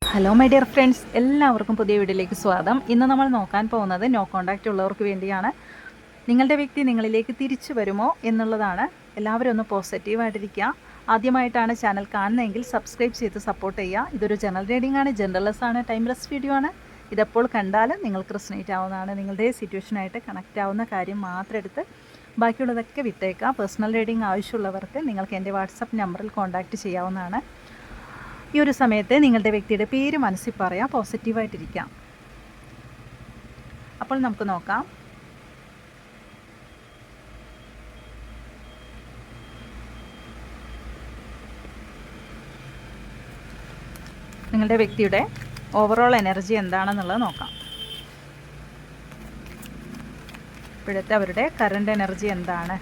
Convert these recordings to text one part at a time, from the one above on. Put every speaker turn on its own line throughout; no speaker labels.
Hello my dear friends, എല്ലാവർക്കും പുതിയ വീഡിയോയിലേക്ക് സ്വാഗതം. ഇന്ന് നമ്മൾ നോക്കാൻ പോകുന്നത് നോ കോൺടാക്റ്റ് ഉള്ളവർക്ക് വേണ്ടിയാണ്. നിങ്ങളുടെ വ്യക്തി നിങ്ങളിലേക്ക് തിരിച്ചു വരുമോ എന്നുള്ളതാണ്. എല്ലാവരും ഒന്ന് പോസിറ്റീവായിട്ടിരിക്കുക. ആദ്യമായിട്ടാണ് ചാനൽ കാണുന്നതെങ്കിൽ സബ്സ്ക്രൈബ് ചെയ്ത് സപ്പോർട്ട് ചെയ്യുക. ഇതൊരു ജനറൽ റീഡിംഗ് ആണ്, ജനറൽലെസ് ആണ്, ടൈംലെസ് വീഡിയോ ആണ്. ഇതെപ്പോൾ കണ്ടാലും നിങ്ങൾക്ക് റെസൊനേറ്റ് ആവുന്നതാണ്. നിങ്ങളുടെ സിറ്റുവേഷനായിട്ട് കണക്റ്റ് ആവുന്ന കാര്യം മാത്രം എടുത്ത് ബാക്കിയുള്ളതൊക്കെ വിട്ടേക്കുക. പേഴ്സണൽ റീഡിംഗ് ആവശ്യമുള്ളവർക്ക് നിങ്ങൾക്ക് എൻ്റെ വാട്സപ്പ് നമ്പറിൽ കോൺടാക്റ്റ് ചെയ്യാവുന്നതാണ്. ഈ ഒരു സമയത്ത് നിങ്ങളുടെ വ്യക്തിയുടെ പേര് മനസ്സിൽ പറയാം, പോസിറ്റീവായിട്ടിരിക്കാം. അപ്പോൾ നമുക്ക് നോക്കാം. നിങ്ങളുടെ വ്യക്തിയുടെ ഓവറോൾ എനർജി എന്താണെന്നുള്ളത് നോക്കാം. ഇപ്പോഴത്തെ അവരുടെ കറണ്ട് എനർജി എന്താണ്?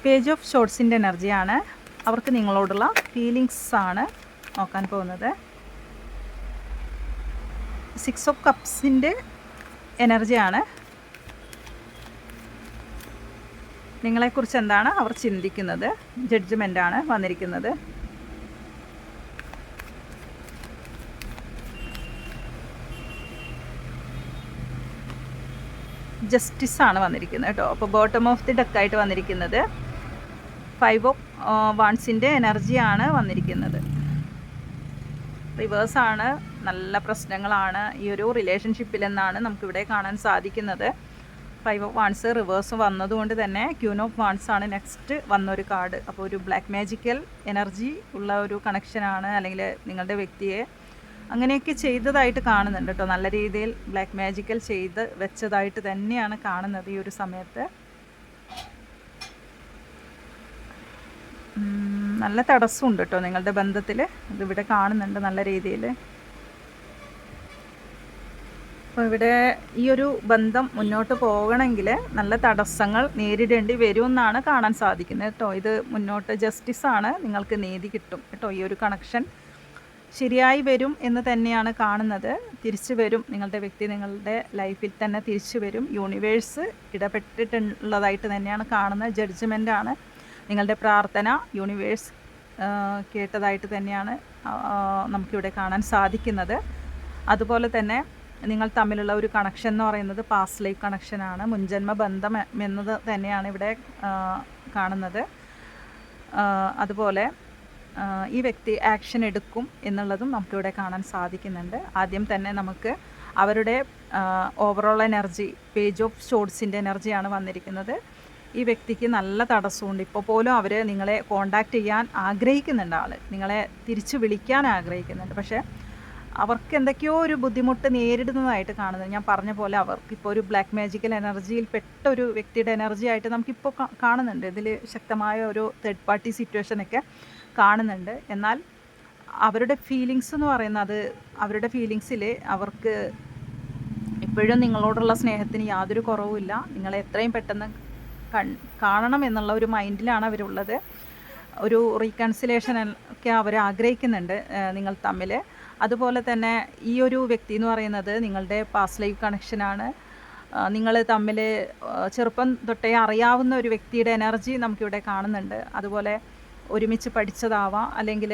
പേജ് ഓഫ് ഷോർട്സിൻ്റെ എനർജിയാണ്. അവർക്ക് നിങ്ങളോടുള്ള ഫീലിങ്സ് ആണ് നോക്കാൻ പോകുന്നത്. 6 ഓഫ് കപ്സിൻ്റെ എനർജിയാണ്. നിങ്ങളെക്കുറിച്ച് എന്താണ് അവർ ചിന്തിക്കുന്നത്? ജഡ്ജ്മെൻ്റാണ് വന്നിരിക്കുന്നത്. ജസ്റ്റിസ് ആണ് വന്നിരിക്കുന്നത് കേട്ടോ. അപ്പോൾ ബോട്ടം ഓഫ് ദി ഡെക്കായിട്ട് വന്നിരിക്കുന്നത് 5 ഓഫ് വാൺസിൻ്റെ എനർജിയാണ് വന്നിരിക്കുന്നത്. റിവേഴ്സാണ്. നല്ല പ്രശ്നങ്ങളാണ് ഈ ഒരു റിലേഷൻഷിപ്പിലെന്നാണ് നമുക്കിവിടെ കാണാൻ സാധിക്കുന്നത്. 5 ഓഫ് വാൺസ് റിവേഴ്സ് വന്നതുകൊണ്ട് തന്നെ ക്യൂൻ ഓഫ് വാൺസ് ആണ് നെക്സ്റ്റ് വന്നൊരു കാർഡ്. അപ്പോൾ ഒരു ബ്ലാക്ക് മാജിക്കൽ എനർജി ഉള്ള ഒരു കണക്ഷനാണ്, അല്ലെങ്കിൽ നിങ്ങളുടെ വ്യക്തിയെ അങ്ങനെയൊക്കെ ചെയ്തതായിട്ട് കാണുന്നുണ്ട് കേട്ടോ. നല്ല രീതിയിൽ ബ്ലാക്ക് മാജിക്കൽ ചെയ്ത് വെച്ചതായിട്ട് തന്നെയാണ് കാണുന്നത് ഈ ഒരു സമയത്ത്. നല്ല തടസ്സമുണ്ട് കേട്ടോ നിങ്ങളുടെ ബന്ധത്തിൽ, ഇതിവിടെ കാണുന്നുണ്ട് നല്ല രീതിയിൽ. അപ്പോൾ ഇവിടെ ഈ ഒരു ബന്ധം മുന്നോട്ട് പോകണമെങ്കിൽ നല്ല തടസ്സങ്ങൾ നേരിടേണ്ടി വരും എന്നാണ് കാണാൻ സാധിക്കുന്നത് കേട്ടോ. ഇത് മുന്നോട്ട് ജസ്റ്റിസാണ്, നിങ്ങൾക്ക് നീതി കിട്ടും കേട്ടോ. ഈ ഒരു കണക്ഷൻ ശരിയായി വരും എന്ന് തന്നെയാണ് കാണുന്നത്. തിരിച്ചു വരും, നിങ്ങളുടെ വ്യക്തി നിങ്ങളുടെ ലൈഫിൽ തന്നെ തിരിച്ചു വരും. യൂണിവേഴ്സ് ഇടപെട്ടിട്ടുള്ളതായിട്ട് തന്നെയാണ് കാണുന്നത്. ജഡ്ജ്മെൻ്റാണ്. നിങ്ങളുടെ പ്രാർത്ഥന യൂണിവേഴ്സ് കേട്ടതായിട്ട് തന്നെയാണ് നമുക്കിവിടെ കാണാൻ സാധിക്കുന്നത്. അതുപോലെ തന്നെ നിങ്ങൾ തമ്മിലുള്ള ഒരു കണക്ഷൻ എന്ന് പറയുന്നത് പാസ്റ്റ് ലൈഫ് കണക്ഷനാണ്, മുൻജന്മ ബന്ധം എന്നത് തന്നെയാണ് ഇവിടെ കാണുന്നത്. അതുപോലെ ഈ വ്യക്തി ആക്ഷൻ എടുക്കും എന്നുള്ളതും നമുക്കിവിടെ കാണാൻ സാധിക്കുന്നുണ്ട്. ആദ്യം തന്നെ നമുക്ക് അവരുടെ ഓവറോൾ എനർജി, പേജ് ഓഫ് ഷോർട്സിൻ്റെ എനർജിയാണ് വന്നിരിക്കുന്നത്. ഈ വ്യക്തിക്ക് നല്ല തടസ്സമുണ്ട്. ഇപ്പോൾ പോലും അവർ നിങ്ങളെ കോണ്ടാക്റ്റ് ചെയ്യാൻ ആഗ്രഹിക്കുന്നുണ്ട്, ആൾ നിങ്ങളെ തിരിച്ചു വിളിക്കാൻ ആഗ്രഹിക്കുന്നുണ്ട്. പക്ഷേ അവർക്ക് എന്തൊക്കെയോ ഒരു ബുദ്ധിമുട്ട് നേരിടുന്നതായിട്ട് കാണുന്നത്. ഞാൻ പറഞ്ഞ പോലെ അവർക്കിപ്പോൾ ഒരു ബ്ലാക്ക് മാജിക്കൽ എനർജിയിൽ പെട്ട ഒരു വ്യക്തിയുടെ എനർജി ആയിട്ട് നമുക്കിപ്പോൾ കാണുന്നുണ്ട്. ഇതിൽ ശക്തമായ ഒരു തേർഡ് പാർട്ടി സിറ്റുവേഷനൊക്കെ കാണുന്നുണ്ട്. എന്നാൽ അവരുടെ ഫീലിങ്സ് എന്ന് പറയുന്നത്, അവരുടെ ഫീലിങ്സിൽ അവർക്ക് ഇപ്പോഴും നിങ്ങളോടുള്ള സ്നേഹത്തിന് യാതൊരു കുറവുമില്ല. നിങ്ങളെ എത്രയും പെട്ടെന്ന് കാണണം എന്നുള്ള ഒരു മൈൻഡിലാണ് അവരുള്ളത്. ഒരു റീകൺസിലേഷൻ ഒക്കെ അവർ ആഗ്രഹിക്കുന്നുണ്ട് നിങ്ങൾ തമ്മിൽ. അതുപോലെ തന്നെ ഈ ഒരു വ്യക്തി എന്ന് പറയുന്നത് നിങ്ങളുടെ പാസ്റ്റ് ലൈഫ് കണക്ഷനാണ്. നിങ്ങൾ തമ്മിൽ ചെറുപ്പം തൊട്ടേ അറിയാവുന്ന ഒരു വ്യക്തിയുടെ എനർജി നമുക്കിവിടെ കാണുന്നുണ്ട്. അതുപോലെ ഒരുമിച്ച് പഠിച്ചതാവാം, അല്ലെങ്കിൽ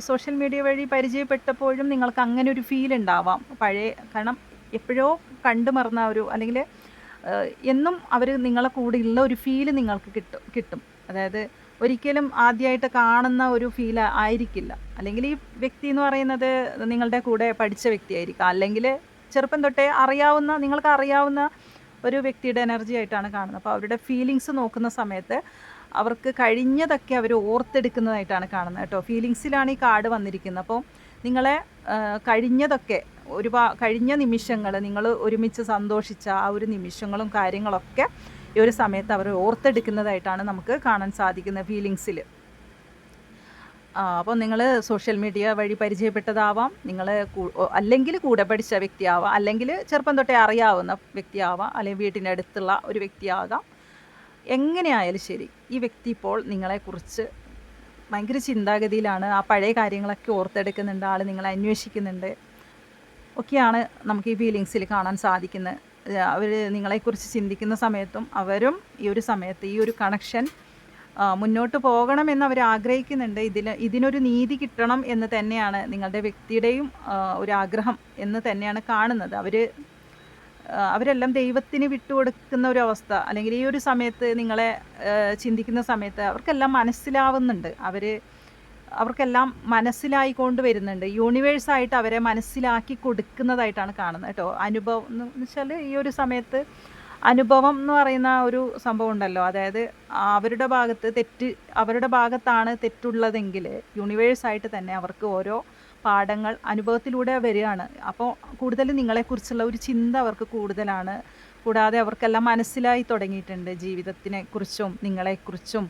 സോഷ്യൽ മീഡിയ വഴി പരിചയപ്പെട്ടപ്പോഴും നിങ്ങൾക്ക് അങ്ങനെ ഒരു ഫീൽ ഉണ്ടാവാം. കാരണം എപ്പോഴോ കണ്ടു മറന്ന ഒരു, അല്ലെങ്കിൽ എന്നും അവർ നിങ്ങളെ കൂടെ ഉള്ള ഒരു ഫീല് നിങ്ങൾക്ക് കിട്ടും. അതായത് ഒരിക്കലും ആദ്യമായിട്ട് കാണുന്ന ഒരു ഫീൽ ആയിരിക്കില്ല. അല്ലെങ്കിൽ ഈ വ്യക്തി എന്ന് പറയുന്നത് നിങ്ങളുടെ കൂടെ പഠിച്ച വ്യക്തിയായിരിക്കാം, അല്ലെങ്കിൽ ചെറുപ്പം തൊട്ടേ നിങ്ങൾക്ക് അറിയാവുന്ന ഒരു വ്യക്തിയുടെ എനർജി ആയിട്ടാണ് കാണുന്നത്. അപ്പോൾ അവരുടെ ഫീലിങ്സ് നോക്കുന്ന സമയത്ത് അവർക്ക് കഴിഞ്ഞതൊക്കെ അവർ ഓർത്തെടുക്കുന്നതായിട്ടാണ് കാണുന്നത് കേട്ടോ. ഫീലിങ്സിലാണ് ഈ കാർഡ് വന്നിരിക്കുന്നത്. അപ്പോൾ നിങ്ങളെ കഴിഞ്ഞതൊക്കെ കഴിഞ്ഞ നിമിഷങ്ങൾ, നിങ്ങൾ ഒരുമിച്ച് സന്തോഷിച്ച ആ ഒരു നിമിഷങ്ങളും കാര്യങ്ങളൊക്കെ ഈ ഒരു സമയത്ത് അവർ ഓർത്തെടുക്കുന്നതായിട്ടാണ് നമുക്ക് കാണാൻ സാധിക്കുന്നത് ഫീലിങ്സിൽ. അപ്പോൾ നിങ്ങൾ സോഷ്യൽ മീഡിയ വഴി പരിചയപ്പെട്ടതാവാം, അല്ലെങ്കിൽ കൂടെ പഠിച്ച വ്യക്തിയാവാം, അല്ലെങ്കിൽ ചെറുപ്പം തൊട്ടേ അറിയാവുന്ന വ്യക്തിയാവാം, അല്ലെങ്കിൽ വീട്ടിൻ്റെ അടുത്തുള്ള ഒരു വ്യക്തിയാകാം. എങ്ങനെയായാലും ശരി, ഈ വ്യക്തി ഇപ്പോൾ നിങ്ങളെക്കുറിച്ച് ഭയങ്കര ചിന്താഗതിയിലാണ്. ആ പഴയ കാര്യങ്ങളൊക്കെ ഓർത്തെടുക്കുന്നുണ്ട്, ആൾ നിങ്ങളെ അന്വേഷിക്കുന്നുണ്ട്. ഒക്കെയാണ് നമുക്ക് ഈ ഫീലിങ്സിൽ കാണാൻ സാധിക്കുന്നത്. അവർ നിങ്ങളെക്കുറിച്ച് ചിന്തിക്കുന്ന സമയത്തും അവരും ഈ ഒരു സമയത്ത് ഈ ഒരു കണക്ഷൻ മുന്നോട്ട് പോകണമെന്ന് അവർ ആഗ്രഹിക്കുന്നുണ്ട്. ഇതിനൊരു നീതി കിട്ടണം എന്ന് തന്നെയാണ് നിങ്ങളുടെ വ്യക്തിയുടെയും ഒരു ആഗ്രഹം എന്ന് തന്നെയാണ് കാണുന്നത്. അവരെല്ലാം ദൈവത്തിന് വിട്ടുകൊടുക്കുന്ന ഒരു അവസ്ഥ, അല്ലെങ്കിൽ ഈ ഒരു സമയത്ത് നിങ്ങളെ ചിന്തിക്കുന്ന സമയത്ത് അവർക്കെല്ലാം മനസ്സിലാവുന്നുണ്ട്. അവർക്കെല്ലാം മനസ്സിലായിക്കൊണ്ട് വരുന്നുണ്ട്. യൂണിവേഴ്സായിട്ട് അവരെ മനസ്സിലാക്കി കൊടുക്കുന്നതായിട്ടാണ് കാണുന്നത് കേട്ടോ. അനുഭവം എന്ന് വെച്ചാൽ ഈ ഒരു സമയത്ത് അനുഭവം എന്ന് പറയുന്ന ഒരു സംഭവം ഉണ്ടല്ലോ, അതായത് അവരുടെ ഭാഗത്താണ് തെറ്റുള്ളതെങ്കിൽ യൂണിവേഴ്സായിട്ട് തന്നെ അവർക്ക് ഓരോ പാഠങ്ങൾ അനുഭവത്തിലൂടെ വരികയാണ്. അപ്പോൾ കൂടുതൽ നിങ്ങളെക്കുറിച്ചുള്ള ഒരു ചിന്ത അവർക്ക് കൂടുതലാണ്. കൂടാതെ അവർക്കെല്ലാം മനസ്സിലായി തുടങ്ങിയിട്ടുണ്ട് ജീവിതത്തിനെക്കുറിച്ചും നിങ്ങളെക്കുറിച്ചും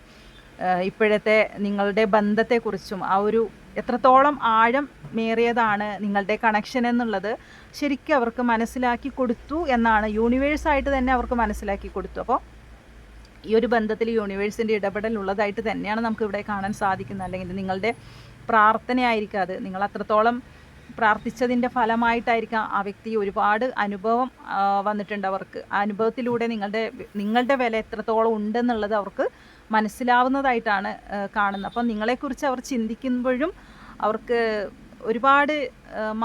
ഇപ്പോഴത്തെ നിങ്ങളുടെ ബന്ധത്തെക്കുറിച്ചും. ആ ഒരു എത്രത്തോളം ആഴം മേറിയതാണ് നിങ്ങളുടെ കണക്ഷൻ എന്നുള്ളത് ശരിക്കും അവർക്ക് മനസ്സിലാക്കി കൊടുത്തു എന്നാണ്, യൂണിവേഴ്സായിട്ട് തന്നെ അവർക്ക് മനസ്സിലാക്കി കൊടുത്തു. അപ്പോൾ ഈ ഒരു ബന്ധത്തിൽ യൂണിവേഴ്സിൻ്റെ ഇടപെടൽ ഉള്ളതായിട്ട് തന്നെയാണ് നമുക്ക് ഇവിടെ കാണാൻ സാധിക്കുന്നത്. അല്ലെങ്കിൽ നിങ്ങളുടെ പ്രാർത്ഥനയായിരിക്കും അത്. നിങ്ങൾ അത്രത്തോളം പ്രാർത്ഥിച്ചതിൻ്റെ ഫലമായിട്ടായിരിക്കാം ആ വ്യക്തി ഒരുപാട് അനുഭവം വന്നിട്ടുണ്ട് അവർക്ക്. ആ അനുഭവത്തിലൂടെ നിങ്ങളുടെ വില എത്രത്തോളം ഉണ്ടെന്നുള്ളത് അവർക്ക് മനസ്സിലാവുന്നതായിട്ടാണ് കാണുന്നത്. അപ്പം നിങ്ങളെക്കുറിച്ച് അവർ ചിന്തിക്കുമ്പോഴും അവർക്ക് ഒരുപാട്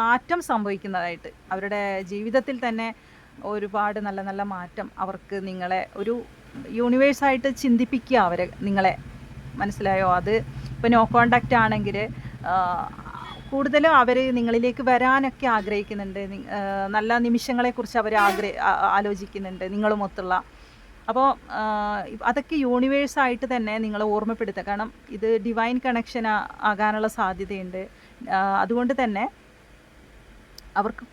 മാറ്റം സംഭവിക്കുന്നതായിട്ട്, അവരുടെ ജീവിതത്തിൽ തന്നെ ഒരുപാട് നല്ല നല്ല മാറ്റം അവർക്ക് നിങ്ങളെ ഒരു യൂണിവേഴ്സായിട്ട് ചിന്തിപ്പിക്കുക നിങ്ങളെ. മനസ്സിലായോ? അത് ഇപ്പോൾ നോ കോണ്ടാക്റ്റ് ആണെങ്കിൽ കൂടുതലും അവർ നിങ്ങളിലേക്ക് വരാനൊക്കെ ആഗ്രഹിക്കുന്നുണ്ട്. നല്ല നിമിഷങ്ങളെക്കുറിച്ച് അവർ ആലോചിക്കുന്നുണ്ട് നിങ്ങളുമൊത്തുള്ള. അപ്പോൾ അതൊക്കെ യൂണിവേഴ്സായിട്ട് തന്നെ നിങ്ങൾ ഓർമ്മപ്പെടുത്തുക. കാരണം ഇത് ഡിവൈൻ കണക്ഷൻ ആകാനുള്ള സാധ്യതയുണ്ട്. അതുകൊണ്ട് തന്നെ അവർക്ക്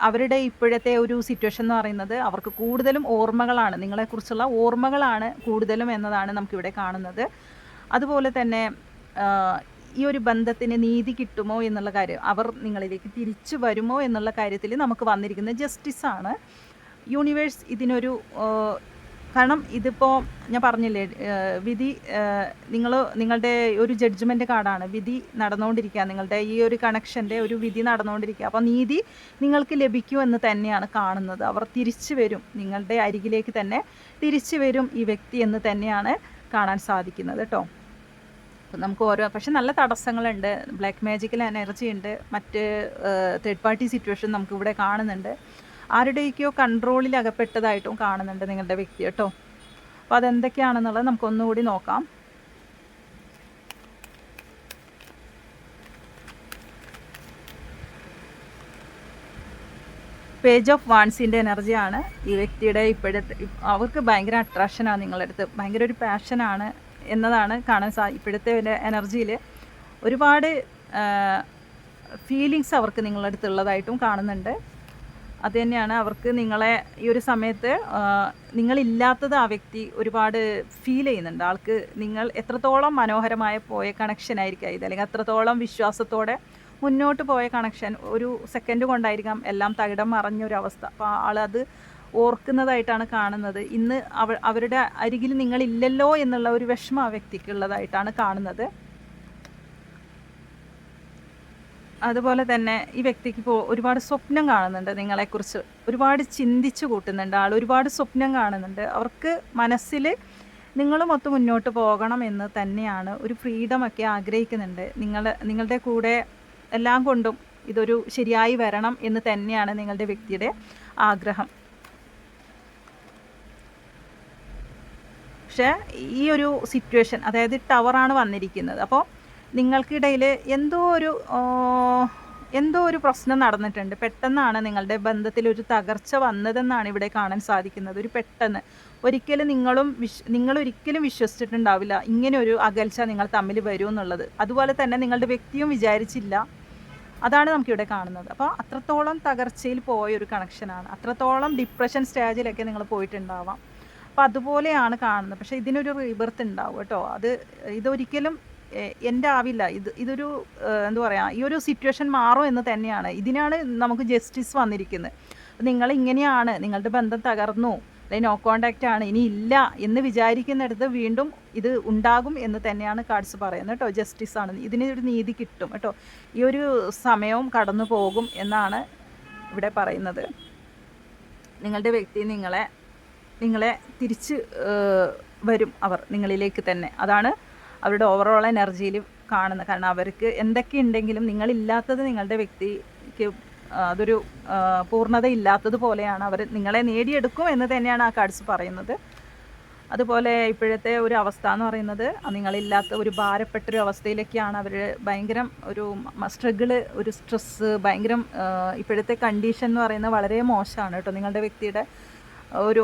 അവരുടെ ഇപ്പോഴത്തെ ഒരു സിറ്റുവേഷൻ എന്ന് പറയുന്നത് അവർക്ക് കൂടുതലും ഓർമ്മകളാണ്, നിങ്ങളെക്കുറിച്ചുള്ള ഓർമ്മകളാണ് കൂടുതലും എന്നതാണ് നമുക്കിവിടെ കാണുന്നത്. അതുപോലെ തന്നെ ഈ ഒരു ബന്ധത്തിന് നീതി കിട്ടുമോ എന്നുള്ള കാര്യം, അവർ നിങ്ങളിലേക്ക് തിരിച്ചു വരുമോ എന്നുള്ള കാര്യത്തിൽ നമുക്ക് വന്നിരിക്കുന്നത് ജസ്റ്റിസാണ്. യൂണിവേഴ്സ് ഇതിനൊരു കാരണം ഇതിപ്പോൾ ഞാൻ പറഞ്ഞില്ലേ, വിധി നിങ്ങളുടെ ഒരു ജഡ്ജ്മെൻറ്റ് കാർഡാണ്. വിധി നടന്നുകൊണ്ടിരിക്കുക, നിങ്ങളുടെ ഈ ഒരു കണക്ഷൻ്റെ ഒരു വിധി നടന്നുകൊണ്ടിരിക്കുക. അപ്പോൾ നീതി നിങ്ങൾക്ക് ലഭിക്കുമെന്ന് തന്നെയാണ് കാണുന്നത്. അവർ തിരിച്ചു വരും, നിങ്ങളുടെ അരികിലേക്ക് തന്നെ തിരിച്ചു വരും ഈ വ്യക്തി എന്ന് തന്നെയാണ് കാണാൻ സാധിക്കുന്നത് കേട്ടോ. നമുക്ക് പക്ഷെ നല്ല തടസ്സങ്ങളുണ്ട്, ബ്ലാക്ക് മാജിക്കൽ എനർജി ഉണ്ട്, മറ്റ് തേർഡ് പാർട്ടി സിറ്റുവേഷൻ നമുക്കിവിടെ കാണുന്നുണ്ട്. ആരുടെയൊക്കെയോ കൺട്രോളിൽ അകപ്പെട്ടതായിട്ടും കാണുന്നുണ്ട് നിങ്ങളുടെ വ്യക്തി കേട്ടോ. അപ്പോൾ അതെന്തൊക്കെയാണെന്നുള്ളത് നമുക്കൊന്നുകൂടി നോക്കാം. പേജ് ഓഫ് വാൻസിൻ്റെ എനർജിയാണ് ഈ വ്യക്തിയുടെ ഇപ്പോഴത്തെ. അവർക്ക് ഭയങ്കര അട്രാക്ഷനാണ് നിങ്ങളുടെ അടുത്ത്, ഭയങ്കര ഒരു പാഷനാണ് എന്നതാണ് കാണാൻ ഇപ്പോഴത്തെ ഒരു എനർജിയിൽ. ഒരുപാട് ഫീലിങ്സ് അവർക്ക് നിങ്ങളുടെ അടുത്തുള്ളതായിട്ടും കാണുന്നുണ്ട്. അത് തന്നെയാണ് അവർക്ക് നിങ്ങളെ ഈ ഒരു സമയത്ത് നിങ്ങളില്ലാത്തത് ആ വ്യക്തി ഒരുപാട് ഫീൽ ചെയ്യുന്നുണ്ട്. ആൾക്ക് നിങ്ങൾ എത്രത്തോളം മനോഹരമായ പോയ കണക്ഷൻ ആയിരിക്കാം ഇത്, അല്ലെങ്കിൽ അത്രത്തോളം വിശ്വാസത്തോടെ മുന്നോട്ട് പോയ കണക്ഷൻ ഒരു സെക്കൻഡ് കൊണ്ടായിരിക്കാം എല്ലാം തകിടം മറിഞ്ഞൊരവസ്ഥ. അപ്പോൾ ആളത് ഓർക്കുന്നതായിട്ടാണ് കാണുന്നത്. ഇന്ന് അവരുടെ അരികിൽ നിങ്ങളില്ലല്ലോ എന്നുള്ള ഒരു വിഷമം ആ വ്യക്തിക്കുള്ളതായിട്ടാണ് കാണുന്നത്. അതുപോലെ തന്നെ ഈ വ്യക്തിക്ക് ഇപ്പോൾ ഒരുപാട് സ്വപ്നം കാണുന്നുണ്ട് നിങ്ങളെക്കുറിച്ച്, ഒരുപാട് ചിന്തിച്ചു കൂട്ടുന്നുണ്ട് ആൾ, ഒരുപാട് സ്വപ്നം കാണുന്നുണ്ട്. അവർക്ക് മനസ്സിൽ നിങ്ങളുമൊത്ത് മുന്നോട്ട് പോകണം എന്ന് തന്നെയാണ്, ഒരു ഫ്രീഡമൊക്കെ ആഗ്രഹിക്കുന്നുണ്ട്. നിങ്ങളുടെ കൂടെ എല്ലാം കൊണ്ടും ഇതൊരു ശരിയായി വരണം എന്ന് തന്നെയാണ് നിങ്ങളുടെ വ്യക്തിയുടെ ആഗ്രഹം. പക്ഷേ ഈ ഒരു സിറ്റുവേഷൻ, അതായത് ടവറാണ് വന്നിരിക്കുന്നത്. അപ്പോൾ നിങ്ങൾക്കിടയിൽ എന്തോ ഒരു പ്രശ്നം നടന്നിട്ടുണ്ട്. പെട്ടെന്നാണ് നിങ്ങളുടെ ബന്ധത്തിലൊരു തകർച്ച വന്നതെന്നാണ് ഇവിടെ കാണാൻ സാധിക്കുന്നത്. ഒരു പെട്ടെന്ന് നിങ്ങളൊരിക്കലും വിശ്വസിച്ചിട്ടുണ്ടാവില്ല ഇങ്ങനെ ഒരു അകൽച്ച നിങ്ങൾ തമ്മിൽ വരും എന്നുള്ളത്. അതുപോലെ തന്നെ നിങ്ങളുടെ വ്യക്തിയും വിചാരിച്ചില്ല. അതാണ് നമുക്കിവിടെ കാണുന്നത്. അപ്പോൾ അത്രത്തോളം തകർച്ചയിൽ പോയൊരു കണക്ഷനാണ്, അത്രത്തോളം ഡിപ്രഷൻ സ്റ്റേജിലൊക്കെ നിങ്ങൾ പോയിട്ടുണ്ടാവാം. അപ്പോൾ അതുപോലെയാണ് കാണുന്നത്. പക്ഷേ ഇതിനൊരു റീബർത്ത് ഉണ്ടാവും കേട്ടോ. ഇതൊരിക്കലും എൻ്റെ ആവില്ല. ഇതൊരു എന്താ പറയുക, ഈ ഒരു സിറ്റുവേഷൻ മാറും എന്ന് തന്നെയാണ്. ഇതിനാണ് നമുക്ക് ജസ്റ്റിസ് വന്നിരിക്കുന്നത്. നിങ്ങളിങ്ങനെയാണ്, നിങ്ങളുടെ ബന്ധം തകർന്നു, അല്ലെങ്കിൽ നോ കോണ്ടാക്റ്റ് ആണ്, ഇനി ഇല്ല എന്ന് വിചാരിക്കുന്നിടത്ത് വീണ്ടും ഇത് ഉണ്ടാകും എന്ന് തന്നെയാണ് കാർഡ്സ് പറയുന്നത് കേട്ടോ. ജസ്റ്റിസ് ആണ്, ഇതിനൊരു നീതി കിട്ടും കേട്ടോ. ഈ ഒരു സമയവും കടന്നു പോകും എന്നാണ് ഇവിടെ പറയുന്നത്. നിങ്ങളുടെ വ്യക്തി നിങ്ങളെ തിരിച്ച് വരും അവർ നിങ്ങളിലേക്ക് തന്നെ. അതാണ് അവരുടെ ഓവറോൾ എനർജിയിൽ കാണുന്നത്. കാരണം അവർക്ക് എന്തൊക്കെ ഉണ്ടെങ്കിലും നിങ്ങളില്ലാത്തത് നിങ്ങളുടെ വ്യക്തിക്ക് അതൊരു പൂർണ്ണതയില്ലാത്തതുപോലെയാണ്. അവർ നിങ്ങളെ നേടിയെടുക്കും എന്ന് തന്നെയാണ് ആ കാർഡ്സ് പറയുന്നത്. അതുപോലെ ഇപ്പോഴത്തെ ഒരു അവസ്ഥ എന്ന് പറയുന്നത് നിങ്ങളില്ലാത്ത ഒരു ഭാരപ്പെട്ടൊരു അവസ്ഥയിലേക്കാണ് അവർ. ഭയങ്കരം ഒരു സ്ട്രഗിള്, ഒരു സ്ട്രെസ്സ്, ഭയങ്കരം ഇപ്പോഴത്തെ കണ്ടീഷൻ എന്ന് പറയുന്നത് വളരെ മോശമാണ് കേട്ടോ. നിങ്ങളുടെ വ്യക്തിയുടെ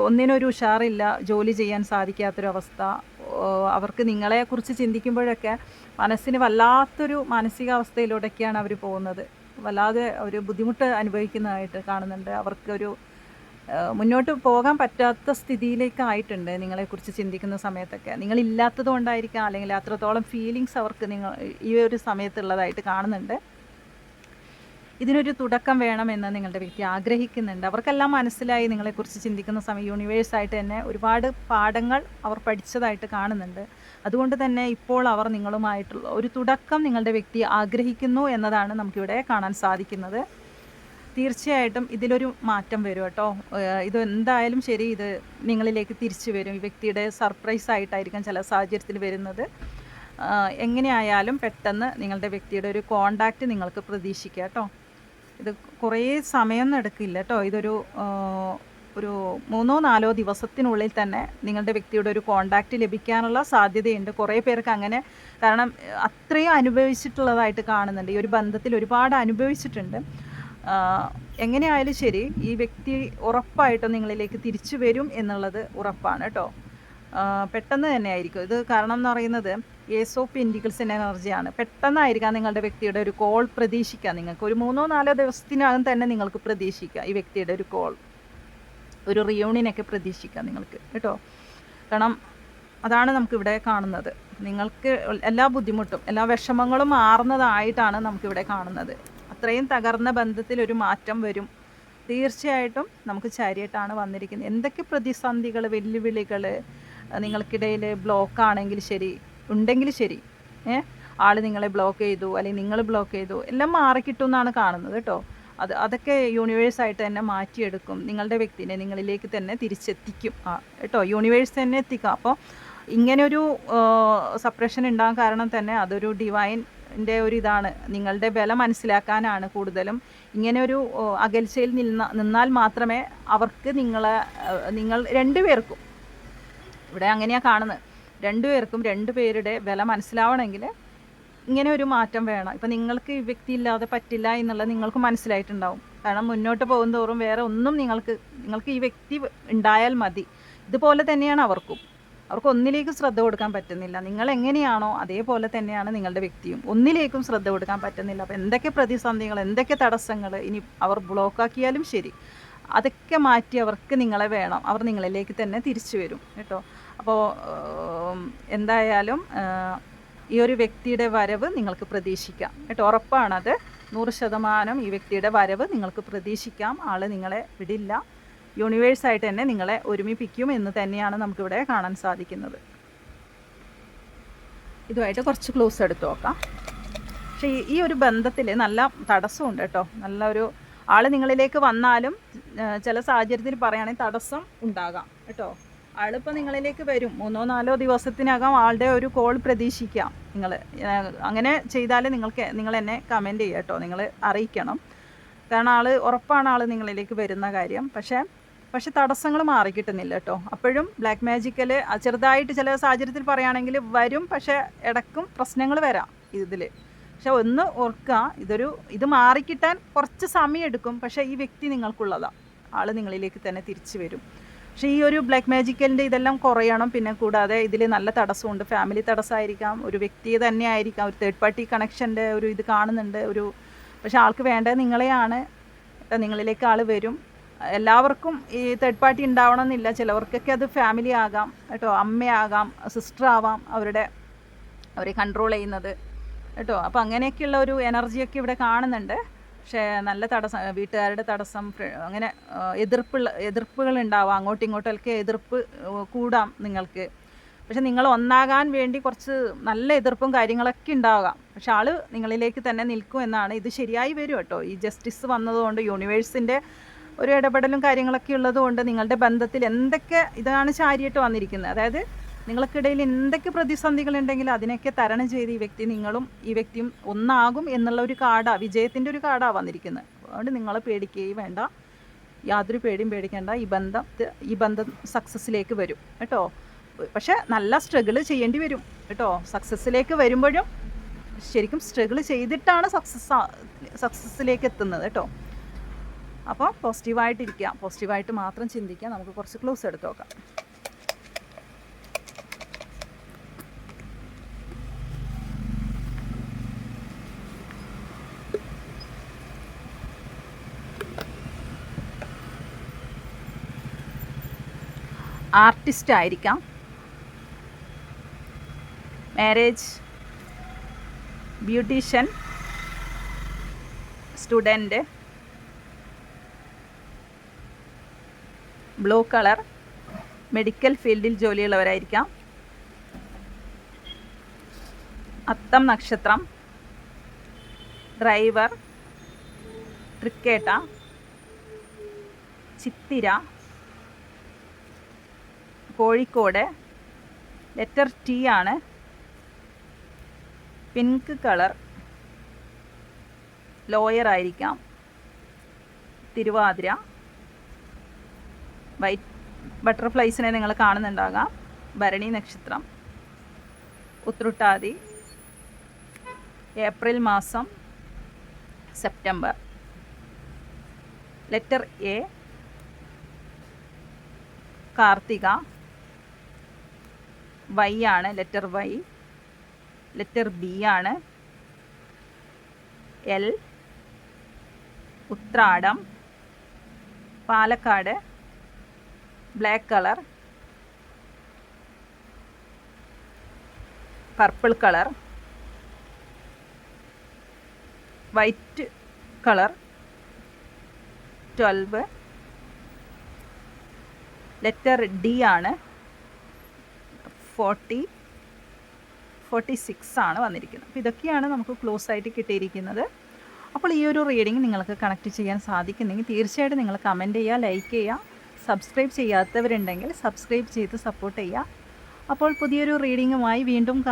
ഒന്നിനൊരു ഉഷാറില്ല, ജോലി ചെയ്യാൻ സാധിക്കാത്തൊരവസ്ഥ. അവർക്ക് നിങ്ങളെക്കുറിച്ച് ചിന്തിക്കുമ്പോഴൊക്കെ മനസ്സിന് വല്ലാത്തൊരു മാനസികാവസ്ഥയിലൂടെയൊക്കെയാണ് അവർ പോകുന്നത്. വല്ലാതെ ഒരു ബുദ്ധിമുട്ട് അനുഭവിക്കുന്നതായിട്ട് കാണുന്നുണ്ട്. അവർക്കൊരു മുന്നോട്ട് പോകാൻ പറ്റാത്ത സ്ഥിതിയിലേക്കായിട്ടുണ്ട് നിങ്ങളെക്കുറിച്ച് ചിന്തിക്കുന്ന സമയത്തൊക്കെ. നിങ്ങളില്ലാത്തത് കൊണ്ടായിരിക്കാം, അല്ലെങ്കിൽ അത്രത്തോളം ഫീലിങ്സ് അവർക്ക് ഈ ഒരു സമയത്തുള്ളതായിട്ട് കാണുന്നുണ്ട്. ഇതിനൊരു തുടക്കം വേണമെന്ന് നിങ്ങളുടെ വ്യക്തി ആഗ്രഹിക്കുന്നുണ്ട്. അവർക്കെല്ലാം മനസ്സിലായി നിങ്ങളെക്കുറിച്ച് ചിന്തിക്കുന്ന സമയം. യൂണിവേഴ്സായിട്ട് തന്നെ ഒരുപാട് പാഠങ്ങൾ അവർ പഠിച്ചതായിട്ട് കാണുന്നുണ്ട്. അതുകൊണ്ട് തന്നെ ഇപ്പോൾ അവർ നിങ്ങളുമായിട്ടുള്ള ഒരു തുടക്കം നിങ്ങളുടെ വ്യക്തി ആഗ്രഹിക്കുന്നു എന്നതാണ് നമുക്കിവിടെ കാണാൻ സാധിക്കുന്നത്. തീർച്ചയായിട്ടും ഇതിലൊരു മാറ്റം വരും കേട്ടോ. ഇത് എന്തായാലും ശരി, ഇത് നിങ്ങളിലേക്ക് തിരിച്ചു വരും. ഈ വ്യക്തിയുടെ സർപ്രൈസ് ആയിട്ടായിരിക്കും ചില സാഹചര്യത്തിൽ വരുന്നത്. എങ്ങനെയായാലും പെട്ടെന്ന് നിങ്ങളുടെ വ്യക്തിയുടെ ഒരു കോണ്ടാക്റ്റ് നിങ്ങൾക്ക് പ്രതീക്ഷിക്കാം കേട്ടോ. ഇത് കുറേ സമയമൊന്നും എടുക്കില്ല കേട്ടോ. ഇതൊരു 3-4 ദിവസത്തിനുള്ളിൽ തന്നെ നിങ്ങളുടെ വ്യക്തിയുടെ ഒരു കോണ്ടാക്റ്റ് ലഭിക്കാനുള്ള സാധ്യതയുണ്ട്. കുറേ പേർക്ക് അങ്ങനെ, കാരണം അത്രയും അനുഭവിച്ചിട്ടുള്ളതായിട്ട് കാണുന്നുണ്ട്. ഈ ഒരു ബന്ധത്തിൽ ഒരുപാട് അനുഭവിച്ചിട്ടുണ്ട്. എങ്ങനെയായാലും ശരി, ഈ വ്യക്തി ഉറപ്പായിട്ടും നിങ്ങളിലേക്ക് തിരിച്ചു വരും എന്നുള്ളത് ഉറപ്പാണ് കേട്ടോ. പെട്ടെന്ന് തന്നെ ആയിരിക്കും ഇത്. കാരണം എന്ന് പറയുന്നത് ഏസ് ഓഫ് പെന്റിക്കിൾസിൻ്റെ എനർജിയാണ്. പെട്ടെന്നായിരിക്കാം നിങ്ങളുടെ വ്യക്തിയുടെ ഒരു കോൾ പ്രതീക്ഷിക്കാം. നിങ്ങൾക്ക് ഒരു 3-4 ദിവസത്തിനകം തന്നെ നിങ്ങൾക്ക് പ്രതീക്ഷിക്കാം ഈ വ്യക്തിയുടെ ഒരു കോൾ, ഒരു റിയൂണിയനൊക്കെ പ്രതീക്ഷിക്കാം നിങ്ങൾക്ക് കേട്ടോ. കാരണം അതാണ് നമുക്കിവിടെ കാണുന്നത്. നിങ്ങൾക്ക് എല്ലാ ബുദ്ധിമുട്ടും എല്ലാ വിഷമങ്ങളും മാറുന്നതായിട്ടാണ് നമുക്കിവിടെ കാണുന്നത്. അത്രയും തകർന്ന ബന്ധത്തിൽ ഒരു മാറ്റം വരും തീർച്ചയായിട്ടും. നമുക്ക് ചാരിയട്ടാണ് വന്നിരിക്കുന്നത്. എന്തൊക്കെ പ്രതിസന്ധികൾ, വെല്ലുവിളികൾ നിങ്ങൾക്കിടയിൽ ബ്ലോക്കാണെങ്കിൽ ശരി, ഉണ്ടെങ്കിൽ ശരി, ആൾ നിങ്ങളെ ബ്ലോക്ക് ചെയ്തു അല്ലെങ്കിൽ നിങ്ങൾ ബ്ലോക്ക് ചെയ്തു, എല്ലാം മാറിക്കിട്ടും എന്നാണ് കാണുന്നത് കേട്ടോ. അതൊക്കെ യൂണിവേഴ്സായിട്ട് തന്നെ മാറ്റിയെടുക്കും. നിങ്ങളുടെ വ്യക്തിനെ നിങ്ങളിലേക്ക് തന്നെ തിരിച്ചെത്തിക്കും കേട്ടോ. യൂണിവേഴ്സ് തന്നെ എത്തിക്കാം. അപ്പോൾ ഇങ്ങനെയൊരു സപ്രഷൻ ഉണ്ടാകാൻ കാരണം തന്നെ അതൊരു ഡിവൈൻ്റെ ഒരു ഇതാണ്. നിങ്ങളുടെ ബലം മനസ്സിലാക്കാനാണ് കൂടുതലും. ഇങ്ങനെ ഒരു അകൽച്ചയിൽ നിന്നാൽ മാത്രമേ അവർക്ക് നിങ്ങൾ രണ്ടുപേർക്കും, ഇവിടെ അങ്ങനെയാണ് കാണുന്നത്, രണ്ടുപേർക്കും രണ്ടുപേരുടെ വില മനസ്സിലാവണമെങ്കിൽ ഇങ്ങനെ ഒരു മാറ്റം വേണം. ഇപ്പം നിങ്ങൾക്ക് ഈ വ്യക്തി ഇല്ലാതെ പറ്റില്ല എന്നുള്ളത് നിങ്ങൾക്ക് മനസ്സിലായിട്ടുണ്ടാവും. കാരണം മുന്നോട്ട് പോകുന്തോറും വേറെ ഒന്നും നിങ്ങൾക്ക് ഈ വ്യക്തി ഉണ്ടായാൽ മതി. ഇതുപോലെ തന്നെയാണ് അവർക്ക് ഒന്നിലേക്കും ശ്രദ്ധ കൊടുക്കാൻ പറ്റുന്നില്ല. നിങ്ങൾ എങ്ങനെയാണോ അതേപോലെ തന്നെയാണ് നിങ്ങളുടെ വ്യക്തിയും. ഒന്നിലേക്കും ശ്രദ്ധ കൊടുക്കാൻ പറ്റുന്നില്ല. അപ്പോൾ എന്തൊക്കെ പ്രതിസന്ധികൾ, എന്തൊക്കെ തടസ്സങ്ങൾ ഇനി അവർ ബ്ലോക്കാക്കിയാലും ശരി, അതൊക്കെ മാറ്റി അവർക്ക് നിങ്ങളെ വേണം. അവർ നിങ്ങളിലേക്ക് തന്നെ തിരിച്ചു വരും കേട്ടോ. അപ്പോൾ എന്തായാലും ഈ ഒരു വ്യക്തിയുടെ വരവ് നിങ്ങൾക്ക് പ്രതീക്ഷിക്കാം കേട്ടോ. ഉറപ്പാണത്, 100% ഈ വ്യക്തിയുടെ വരവ് നിങ്ങൾക്ക് പ്രതീക്ഷിക്കാം. ആൾ നിങ്ങളെ വിടില്ല. യൂണിവേഴ്സായിട്ട് തന്നെ നിങ്ങളെ ഒരുമിപ്പിക്കും എന്ന് തന്നെയാണ് നമുക്കിവിടെ കാണാൻ സാധിക്കുന്നത്. ഇതുമായിട്ട് കുറച്ച് ക്ലോസ് എടുത്ത് നോക്കാം. പക്ഷേ ഈ ഒരു ബന്ധത്തിൽ നല്ല തടസ്സമുണ്ട് കേട്ടോ. നല്ലൊരു ആൾ നിങ്ങളിലേക്ക് വന്നാലും ചില സാഹചര്യത്തിൽ പറയുകയാണെങ്കിൽ തടസ്സം ഉണ്ടാകാം കേട്ടോ. ആളിപ്പോൾ നിങ്ങളിലേക്ക് വരും. 3-4 ദിവസത്തിനകം ആളുടെ ഒരു കോൾ പ്രതീക്ഷിക്കാം. നിങ്ങൾ അങ്ങനെ ചെയ്താൽ നിങ്ങൾ എന്നെ കമൻറ്റ് ചെയ്യുക കേട്ടോ. നിങ്ങൾ അറിയിക്കണം. കാരണം ഉറപ്പാണ് ആൾ നിങ്ങളിലേക്ക് വരുന്ന കാര്യം. പക്ഷേ തടസ്സങ്ങൾ മാറിക്കിട്ടുന്നില്ല കേട്ടോ. അപ്പോഴും ബ്ലാക്ക് മാജിക്കൽ ചെറുതായിട്ട് ചില സാഹചര്യത്തിൽ പറയുകയാണെങ്കിൽ വരും. പക്ഷേ ഇടയ്ക്കും പ്രശ്നങ്ങൾ വരാം ഇതിൽ. പക്ഷെ ഒന്ന് ഓർക്കുക, ഇത് മാറിക്കിട്ടാൻ കുറച്ച് സമയം എടുക്കും. പക്ഷേ ഈ വ്യക്തി നിങ്ങൾക്കുള്ളതാണ്. ആൾ നിങ്ങളിലേക്ക് തന്നെ തിരിച്ചു വരും. പക്ഷേ ഈ ഒരു ബ്ലാക്ക് മാജിക്കലിൻ്റെ ഇതെല്ലാം കുറയണം. പിന്നെ കൂടാതെ ഇതിൽ നല്ല തടസ്സമുണ്ട്. ഫാമിലി തടസ്സമായിരിക്കാം, ഒരു വ്യക്തി തന്നെ ആയിരിക്കാം, ഒരു തേർഡ് പാർട്ടി കണക്ഷൻ്റെ ഒരു ഇത് കാണുന്നുണ്ട്. പക്ഷേ ആൾക്ക് വേണ്ടത് നിങ്ങളെയാണ്. നിങ്ങളിലേക്ക് ആൾ വരും. എല്ലാവർക്കും ഈ തേർഡ് പാർട്ടി ഉണ്ടാവണമെന്നില്ല. ചിലവർക്കൊക്കെ അത് ഫാമിലി ആകാം കേട്ടോ, അമ്മയാകാം, സിസ്റ്റർ ആവാം, അവരെ കൺട്രോൾ ചെയ്യുന്നത് കേട്ടോ. അപ്പോൾ അങ്ങനെയൊക്കെയുള്ള ഒരു എനർജിയൊക്കെ ഇവിടെ കാണുന്നുണ്ട്. പക്ഷേ നല്ല തടസ്സം, വീട്ടുകാരുടെ തടസ്സം, അങ്ങനെ എതിർപ്പുകൾ ഉണ്ടാവാം. അങ്ങോട്ടും ഇങ്ങോട്ടൊക്കെ എതിർപ്പ് കൂടാം നിങ്ങൾക്ക്. പക്ഷെ നിങ്ങൾ ഒന്നാകാൻ വേണ്ടി കുറച്ച് നല്ല എതിർപ്പും കാര്യങ്ങളൊക്കെ ഉണ്ടാകാം. പക്ഷെ ആൾ നിങ്ങളിലേക്ക് തന്നെ നിൽക്കും എന്നാണ്. ഇത് ശരിയായി വരും കേട്ടോ. ഈ ജസ്റ്റിസ് വന്നതുകൊണ്ട് യൂണിവേഴ്സിൻ്റെ ഒരു ഇടപെടലും കാര്യങ്ങളൊക്കെ ഉള്ളതുകൊണ്ട് നിങ്ങളുടെ ബന്ധത്തിൽ എന്തൊക്കെ ഇതാണ് ശാരിയായിട്ട് വന്നിരിക്കുന്നത്. അതായത് നിങ്ങൾക്കിടയിൽ എന്തൊക്കെ പ്രതിസന്ധികളുണ്ടെങ്കിൽ അതിനൊക്കെ തരണം ചെയ്ത് ഈ വ്യക്തി നിങ്ങളും ഈ വ്യക്തിയും ഒന്നാകും എന്നുള്ള ഒരു കാർഡാണ്, വിജയത്തിൻ്റെ ഒരു കാർഡാണ് വന്നിരിക്കുന്നത്. അതുകൊണ്ട് നിങ്ങൾ പേടിക്കുകയും വേണ്ട, യാതൊരു പേടിയും പേടിക്കേണ്ട. ഈ ബന്ധം സക്സസ്സിലേക്ക് വരും കേട്ടോ. പക്ഷെ നല്ല സ്ട്രഗിൾ ചെയ്യേണ്ടി വരും കേട്ടോ. സക്സസ്സിലേക്ക് വരുമ്പോഴും ശരിക്കും സ്ട്രഗിൾ ചെയ്തിട്ടാണ് സക്സസ്സിലേക്ക് എത്തുന്നത് കേട്ടോ. അപ്പോൾ പോസിറ്റീവായിട്ടിരിക്കുക, പോസിറ്റീവായിട്ട് മാത്രം ചിന്തിക്കുക. നമുക്ക് കുറച്ച് ക്ലോസ് എടുത്ത് നോക്കാം. ആർട്ടിസ്റ്റ് ആയിരിക്കാം, marriage, beautician, student, blue colour, medical ഫീൽഡിൽ ജോലിയുള്ളവരായിരിക്കാം, അത്തം നക്ഷത്രം, driver, Thrikketta, Chithira, Kozhikode, letter T ആണ്, പിങ്ക് കളർ, ലോയർ ആയിരിക്കാം, തിരുവാതിര, വൈറ്റ് ബട്ടർഫ്ലൈസിനെ നിങ്ങൾ കാണുന്നുണ്ടാകാം, ഭരണി നക്ഷത്രം, ഉത്രട്ടാതി, ഏപ്രിൽ മാസം, September, letter A, Karthika, Y ആണ്, ലെറ്റർ വൈ, ലെറ്റർ ബി ആണ്, L, Uthradam, Palakkad, black colour, purple colour, white colour, 12, letter D ആണ്, 40, 46 ആണ് വന്നിരിക്കുന്നത്. അപ്പോൾ ഇതൊക്കെയാണ് നമുക്ക് ക്ലോസ് ആയിട്ട് കിട്ടിയിരിക്കുന്നത്. അപ്പോൾ ഈ ഒരു റീഡിംഗ് നിങ്ങൾക്ക് കണക്ട് ചെയ്യാൻ സാധിക്കുന്നെങ്കിൽ തീർച്ചയായിട്ടും നിങ്ങൾ കമൻറ്റ് ചെയ്യുക, ലൈക്ക് ചെയ്യുക. സബ്സ്ക്രൈബ് ചെയ്യാത്തവരുണ്ടെങ്കിൽ സബ്സ്ക്രൈബ് ചെയ്ത് സപ്പോർട്ട് ചെയ്യുക. അപ്പോൾ പുതിയൊരു റീഡിങ്ങുമായി വീണ്ടും